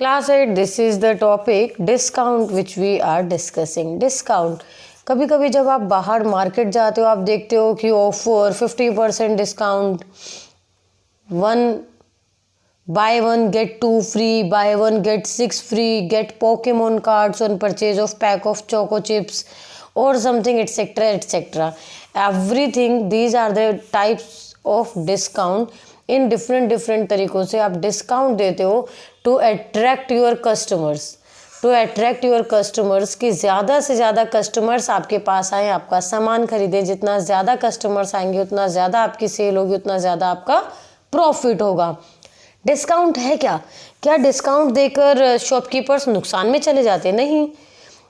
Class 8, this is the topic discount which we are discussing. Discount. कभी कभी जब आप बाहर मार्केट जाते हो आप देखते हो कि offer 50% discount, buy one get two free, buy one get six free, get Pokemon cards on purchase of pack of choco chips or something, etc, etc. Everything, these are the types of discount. In different तरीक़ों से आप discount देते हो to attract your customers कि ज़्यादा से ज़्यादा customers आपके पास आए, आपका सामान खरीदें। जितना ज़्यादा कस्टमर्स आएंगे उतना ज़्यादा आपकी सेल होगी, उतना ज़्यादा आपका प्रॉफिट होगा। डिस्काउंट है क्या डिस्काउंट देकर शॉपकीपर्स नुकसान में चले जाते हैं? नहीं,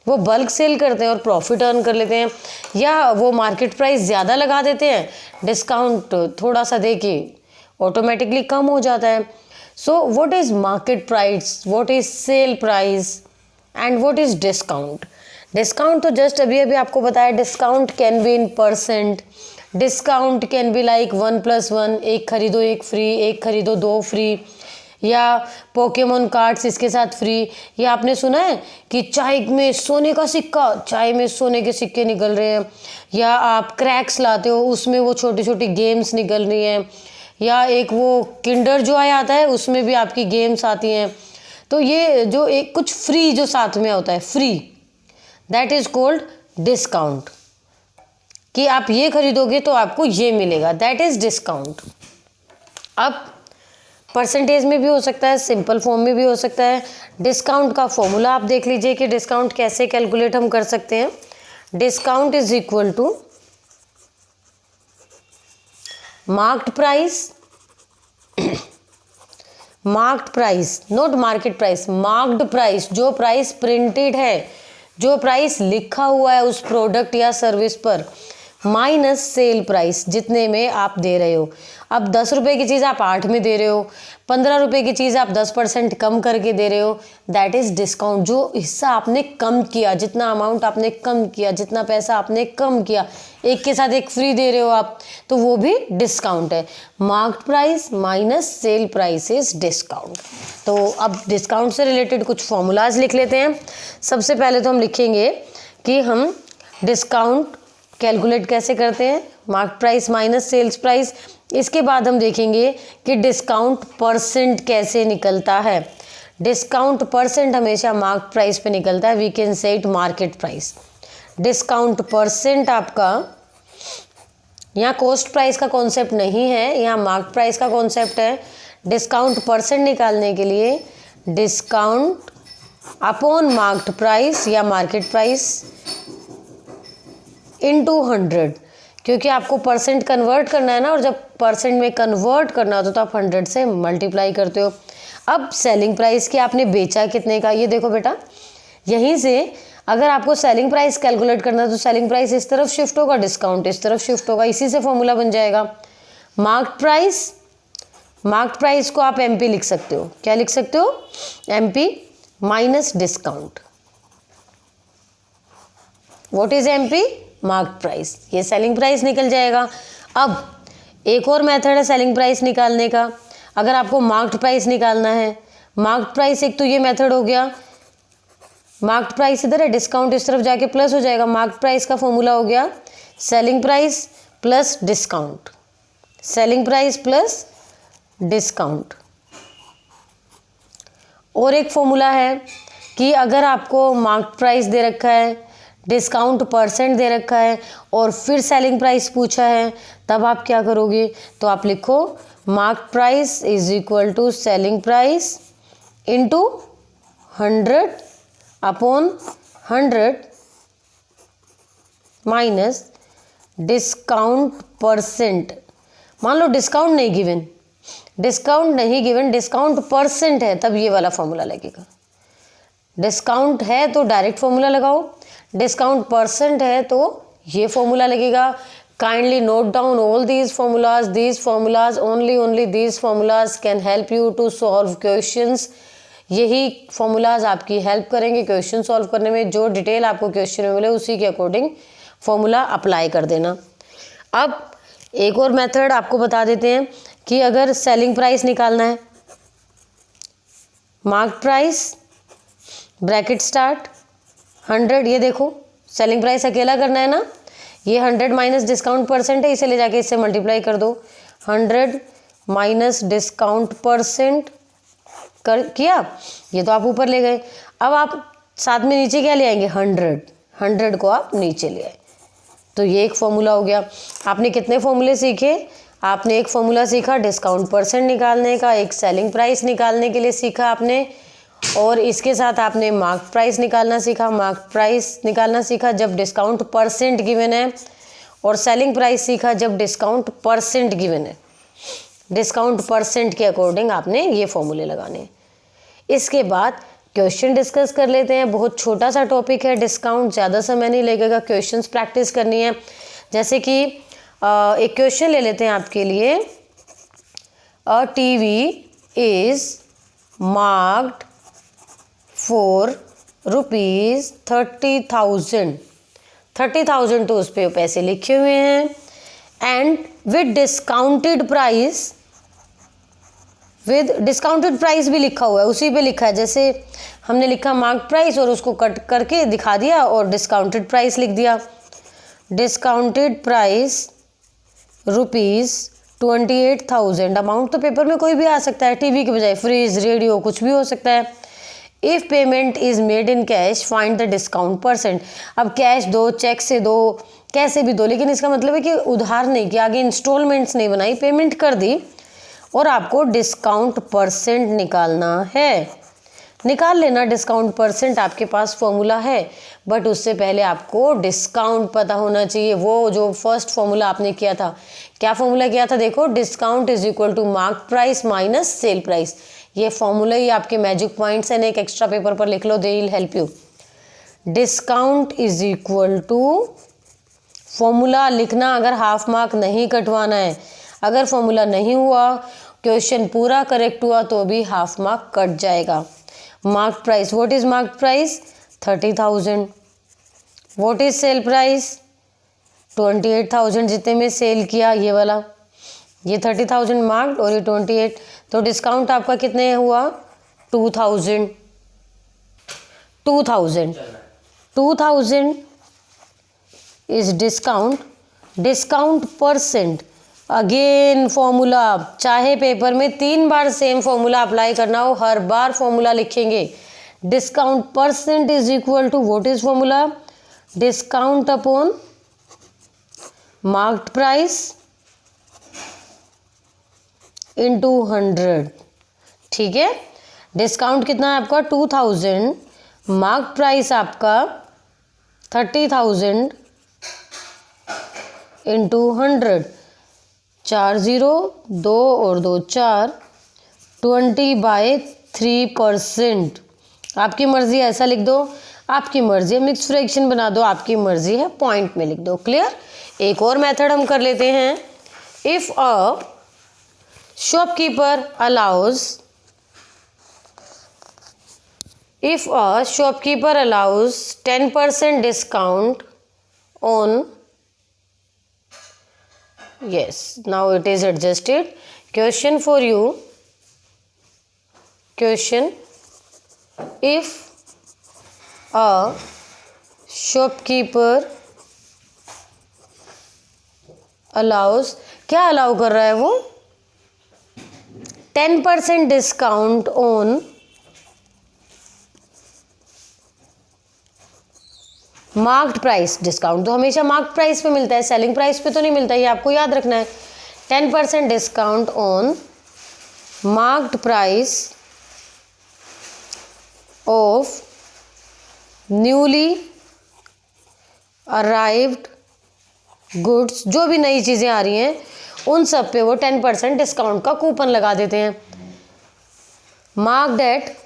वो बल्क सेल करते हैं और प्रॉफिट अर्न कर लेते हैं, या वो मार्केट प्राइस ज़्यादा लगा देते हैं, डिस्काउंट थोड़ा सा दे के ऑटोमेटिकली कम हो जाता है। So what is market price, what is sale price and what is discount? Discount तो जस्ट अभी आपको बताया, discount can be in percent, discount can be like 1+1, एक खरीदो एक फ्री, एक खरीदो दो फ्री, या पोकेमोन कार्ड्स इसके साथ फ्री। या आपने सुना है कि चाय में सोने का सिक्का, चाय में सोने के सिक्के निकल रहे हैं, या आप क्रैक्स लाते हो उसमें वो छोटी छोटी गेम्स निकल रही हैं, या एक वो किंडर जॉय आता है उसमें भी आपकी गेम्स आती हैं। तो ये जो एक कुछ फ्री जो साथ में होता है, free, that is called discount, कि आप ये खरीदोगे तो आपको ये मिलेगा, दैट इज़ डिस्काउंट। अब परसेंटेज में भी हो सकता है, सिंपल फॉर्म में भी हो सकता है। डिस्काउंट का फॉर्मूला आप देख लीजिए कि डिस्काउंट कैसे कैलकुलेट हम कर सकते हैं। Discount is equal to marked price, not market price, marked price, जो प्राइस प्रिंटेड है, जो प्राइस लिखा हुआ है उस प्रोडक्ट या सर्विस पर, माइनस सेल प्राइस, जितने में आप दे रहे हो। अब 10 रुपये की चीज़ आप 8 में दे रहे हो, 15 रुपये की चीज़ आप 10% कम करके दे रहे हो, दैट इज़ डिस्काउंट। जो हिस्सा आपने कम किया, जितना अमाउंट आपने कम किया, जितना पैसा आपने कम किया, एक के साथ एक फ्री दे रहे हो आप, तो वो भी डिस्काउंट है। Marked price minus sale price is discount. तो अब डिस्काउंट से रिलेटेड कुछ फॉर्मूलाज लिख लेते हैं। सबसे पहले तो हम लिखेंगे कि हम डिस्काउंट कैलकुलेट कैसे करते हैं, mark price minus sales price. इसके बाद हम देखेंगे कि डिस्काउंट परसेंट कैसे निकलता है। डिस्काउंट परसेंट हमेशा मार्क प्राइस पे निकलता है, we can say it market price. Discount percent आपका, यहाँ कॉस्ट प्राइस का कॉन्सेप्ट नहीं है, यहाँ मार्क प्राइस का कॉन्सेप्ट है। डिस्काउंट परसेंट निकालने के लिए डिस्काउंट अपॉन मार्क्ड प्राइस या मार्केट प्राइस इनटू 100, क्योंकि आपको परसेंट कन्वर्ट करना है ना, और जब परसेंट में कन्वर्ट करना होता तो आप 100 से मल्टीप्लाई करते हो। अब सेलिंग प्राइस की आपने बेचा कितने का, ये देखो बेटा, यहीं से अगर आपको सेलिंग प्राइस कैलकुलेट करना है तो सेलिंग प्राइस इस तरफ शिफ्ट होगा, डिस्काउंट इस तरफ शिफ्ट होगा, इसी से फॉर्मूला बन जाएगा। मार्क्ड प्राइस को आप MP लिख सकते हो, क्या लिख सकते हो, MP minus discount. What is MP? Marked price, ये सेलिंग प्राइस निकल जाएगा। अब एक और मेथड है सेलिंग प्राइस निकालने का। अगर आपको मार्क्ड प्राइस निकालना है, मार्क्ड प्राइस एक तो ये मेथड हो गया, मार्क्ड प्राइस इधर है, डिस्काउंट इस तरफ जाके प्लस हो जाएगा। मार्क्ड प्राइस का फॉर्मूला हो गया selling price plus discount, selling price plus discount. और एक फॉर्मूला है कि अगर आपको मार्क्ड प्राइस दे रखा है, डिस्काउंट परसेंट दे रखा है और फिर सेलिंग प्राइस पूछा है, तब आप क्या करोगे, तो आप लिखो marked price is equal to selling price into 100 upon 100 minus discount percent. मान लो डिस्काउंट नहीं गिवन, डिस्काउंट परसेंट है, तब ये वाला फॉर्मूला लगेगा। डिस्काउंट है तो डायरेक्ट फॉर्मूला लगाओ, डिस्काउंट परसेंट है तो ये फॉर्मूला लगेगा। Kindly note down all these formulas, only these formulas can help you to solve questions. यही फॉर्मूलाज आपकी हेल्प करेंगे क्वेश्चन सॉल्व करने में। जो डिटेल आपको क्वेश्चन में मिले उसी के अकॉर्डिंग फॉर्मूला अप्लाई कर देना। अब एक और मेथड आपको बता देते हैं कि अगर सेलिंग प्राइस निकालना है, मार्क प्राइस ब्रैकेट स्टार्ट 100, ये देखो सेलिंग प्राइस अकेला करना है ना, ये 100 माइनस डिस्काउंट परसेंट है, इसे ले जाके इससे मल्टीप्लाई कर दो। 100 माइनस डिस्काउंट परसेंट कर किया, ये तो आप ऊपर ले गए। अब आप साथ में नीचे क्या ले आएंगे, 100 को आप नीचे ले आए, तो ये एक फॉर्मूला हो गया। आपने कितने फॉर्मूले सीखे, आपने एक फॉर्मूला सीखा डिस्काउंट परसेंट निकालने का, एक सेलिंग प्राइस निकालने के लिए सीखा आपने, और इसके साथ आपने मार्क प्राइस निकालना सीखा। मार्क प्राइस निकालना सीखा जब डिस्काउंट परसेंट गिवन है, और सेलिंग प्राइस सीखा जब डिस्काउंट परसेंट गिवन है। डिस्काउंट परसेंट के अकॉर्डिंग आपने ये फॉर्मूले लगाने। इसके बाद क्वेश्चन डिस्कस कर लेते हैं। बहुत छोटा सा टॉपिक है डिस्काउंट, ज़्यादा समय नहीं लगेगा, क्वेश्चंस प्रैक्टिस करनी है। जैसे कि एक क्वेश्चन ले लेते हैं आपके लिए, a TV is marked for ₹30,000। 30,000 तो उस पर पैसे लिखे हुए हैं, and with discounted price, with discounted price भी लिखा हुआ है, उसी पे लिखा है। जैसे हमने लिखा मार्क प्राइस और उसको कट करके दिखा दिया और डिस्काउंटेड प्राइस लिख दिया। Discounted price ₹28,000। अमाउंट तो पेपर में कोई भी आ सकता है, टीवी के बजाय फ्रिज, रेडियो, कुछ भी हो सकता है। If payment is made in cash find the discount percent. अब कैश दो, चेक से दो, कैसे भी दो, लेकिन इसका मतलब है कि उधार नहीं किया, आगे इंस्टॉलमेंट्स नहीं बनाई, पेमेंट कर दी, और आपको डिस्काउंट परसेंट निकालना है। निकाल लेना डिस्काउंट परसेंट, आपके पास फॉर्मूला है, बट उससे पहले आपको डिस्काउंट पता होना चाहिए। वो जो फर्स्ट फॉर्मूला आपने किया था, क्या फॉर्मूला किया था, देखो, discount is equal to mark price minus sale price. ये फॉर्मूला ही आपके मैजिक पॉइंट्स हैं, एक एक्स्ट्रा पेपर पर लिख लो, they will help you. Discount is equal to, formula लिखना अगर हाफ मार्क नहीं कटवाना है। अगर फॉर्मूला नहीं हुआ, क्वेश्चन पूरा करेक्ट हुआ तो भी हाफ मार्क कट जाएगा। Mark price, what is mark price, 30,000। What is sale price, 28,000 जितने में सेल किया, ये वाला, ये 30,000 मार्क्ड और ये 28, तो डिस्काउंट आपका कितने हुआ, 2,000 is discount. Discount percent, again formula, चाहे पेपर में 3 बार सेम फॉर्मूला अप्लाई करना हो, हर बार फॉर्मूला लिखेंगे। Discount percent is equal to, what is formula, discount upon marked price into 100। ठीक है, डिस्काउंट कितना है आपका 2,000, मार्क प्राइस आपका 30,000 इंटू 100। 4 0, 2 और 2 4, 20/3%। आपकी मर्जी, ऐसा लिख दो, आपकी मर्जी है, मिक्स फ्रैक्शन बना दो, आपकी मर्जी है, पॉइंट में लिख दो। क्लियर। एक और मेथड हम कर लेते हैं। If a shopkeeper allows, if a shopkeeper allows 10% discount on, yes, now it is adjusted. Question for you, question, if a shopkeeper allows, क्या अलाउ कर रहा है वो, 10% discount on marked price. Discount तो हमेशा मार्क्ड प्राइस पे मिलता है, सेलिंग प्राइस पे तो नहीं मिलता, ये आपको याद रखना है। 10% discount on marked price of newly arrived goods, जो भी नई चीज़ें आ रही हैं उन सब पे वो 10% डिस्काउंट का कूपन लगा देते हैं। मार्क्ड एट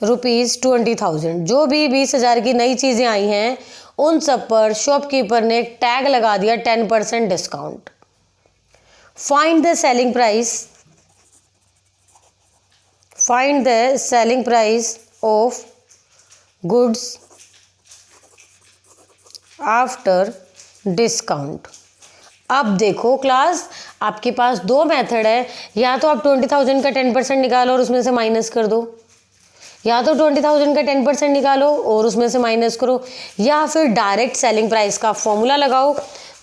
₹20,000, जो भी 20,000 की नई चीज़ें आई हैं उन सब पर शॉपकीपर ने एक टैग लगा दिया 10% discount. Find the selling price, find the selling price of goods after discount. अब देखो क्लास, आपके पास दो मेथड है, या तो आप 20,000 का 10% निकालो और उसमें से माइनस कर दो, या तो 20,000 का 10% निकालो और उसमें से माइनस करो, या फिर डायरेक्ट सेलिंग प्राइस का फॉर्मूला लगाओ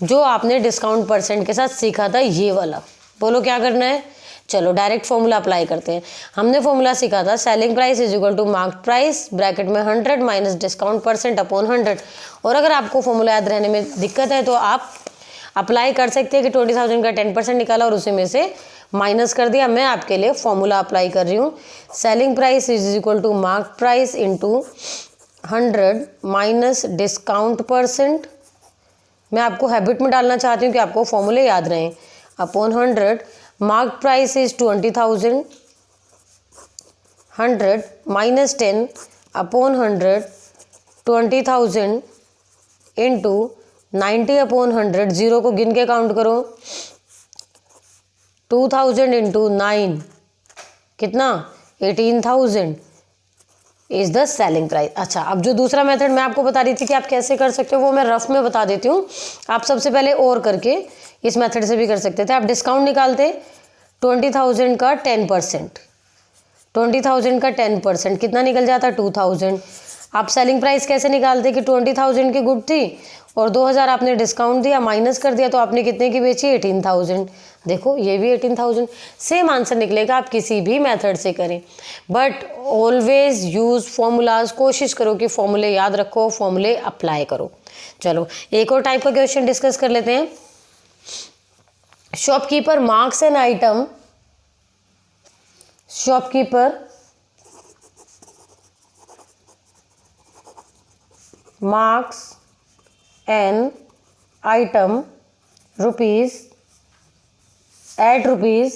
जो आपने डिस्काउंट परसेंट के साथ सीखा था, ये वाला। बोलो क्या करना है। चलो डायरेक्ट फॉर्मूला अप्लाई करते हैं। हमने फॉर्मूला सीखा था selling price is equal to mark price bracket में 100 माइनस डिस्काउंट परसेंट अपॉन 100। और अगर आपको फॉर्मूला याद रहने में दिक्कत है तो आप अप्लाई कर सकते हैं कि 20,000 का 10% निकाला और उसी में से माइनस कर दिया। मैं आपके लिए फॉर्मूला अप्लाई कर रही हूँ। Selling price is equal to mark price into 100 minus discount percent. मैं आपको हैबिट में डालना चाहती हूँ कि आपको फॉर्मूले याद रहें। Upon 100, mark price is 20,000, 100 minus 10 upon 100, 20,000 into 90 upon 100, zero को गिन के काउंट करो, 2,000 इंटू 9 कितना, 18,000 इज द सेलिंग प्राइस। अच्छा, अब जो दूसरा मेथड मैं आपको बता रही थी कि आप कैसे कर सकते हो, वो मैं रफ में बता देती हूँ। आप सबसे पहले और करके इस मेथड से भी कर सकते थे। आप डिस्काउंट निकालते 20,000 का 10%, 20,000 का 10% कितना निकल जाता, 2,000। आप सेलिंग प्राइस कैसे निकालते कि 20,000 की गुड थी और 2,000 आपने डिस्काउंट दिया, माइनस कर दिया, तो आपने कितने की बेची, 18,000। देखो ये भी 18,000। सेम आंसर निकलेगा, आप किसी भी मेथड से करें, बट ऑलवेज यूज फॉर्मूलाज। कोशिश करो कि फॉर्मूले याद रखो, फॉर्मूले अप्लाई करो। चलो एक और टाइप का क्वेश्चन डिस्कस कर लेते हैं। Shopkeeper marks an item, shopkeeper marks an item rupees at rupees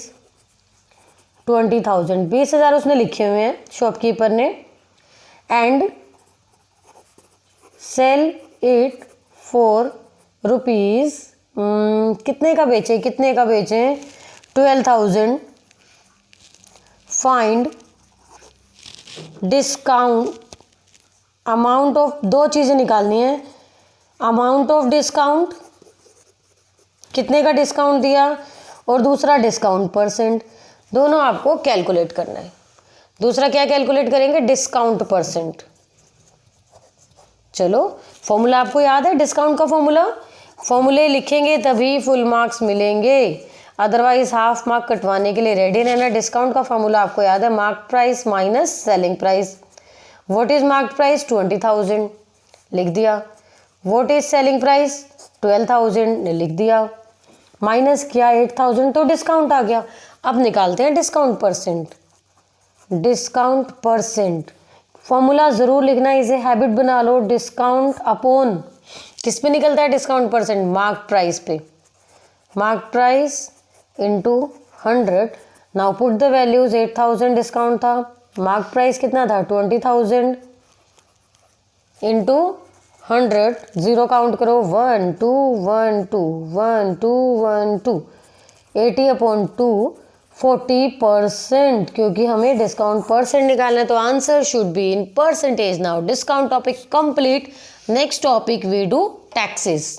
20,000, 20,000 उसने लिखे हुए हैं शॉपकीपर ने, and sell it for rupees कितने का बेचे, कितने का बेचे, 12,000। फाइंड डिस्काउंट अमाउंट ऑफ, दो चीज़ें निकालनी है, अमाउंट ऑफ डिस्काउंट कितने का डिस्काउंट दिया और दूसरा डिस्काउंट परसेंट, दोनों आपको कैलकुलेट करना है। दूसरा क्या कैलकुलेट करेंगे, डिस्काउंट परसेंट। चलो फॉर्मूला आपको याद है डिस्काउंट का फॉर्मूला, फॉर्मूले लिखेंगे तभी फुल मार्क्स मिलेंगे, अदरवाइज हाफ मार्क कटवाने के लिए रेडी रहना। डिस्काउंट का फॉर्मूला आपको याद है, mark price minus selling price. What is mark price, 20,000 लिख दिया। व्हाट इज सेलिंग प्राइस, 12,000 ने लिख दिया, माइनस किया 8,000 तो डिस्काउंट आ गया। अब निकालते हैं discount percent. Discount percent formula जरूर लिखना, इसे हैबिट बना लो। डिस्काउंट अपॉन किस पे निकलता है डिस्काउंट परसेंट, मार्क प्राइस पे। Mark price into 100। Now put the values, 8,000 discount था, मार्क प्राइस कितना था, 20,000 इंटू 100, जीरो काउंट करो, 1 2 1 2 1 2 1 2, 80 अपॉन 2, 40%, क्योंकि हमें डिस्काउंट परसेंट निकालना है, तो answer should be in percentage. Now discount topic complete. Next topic we do taxes.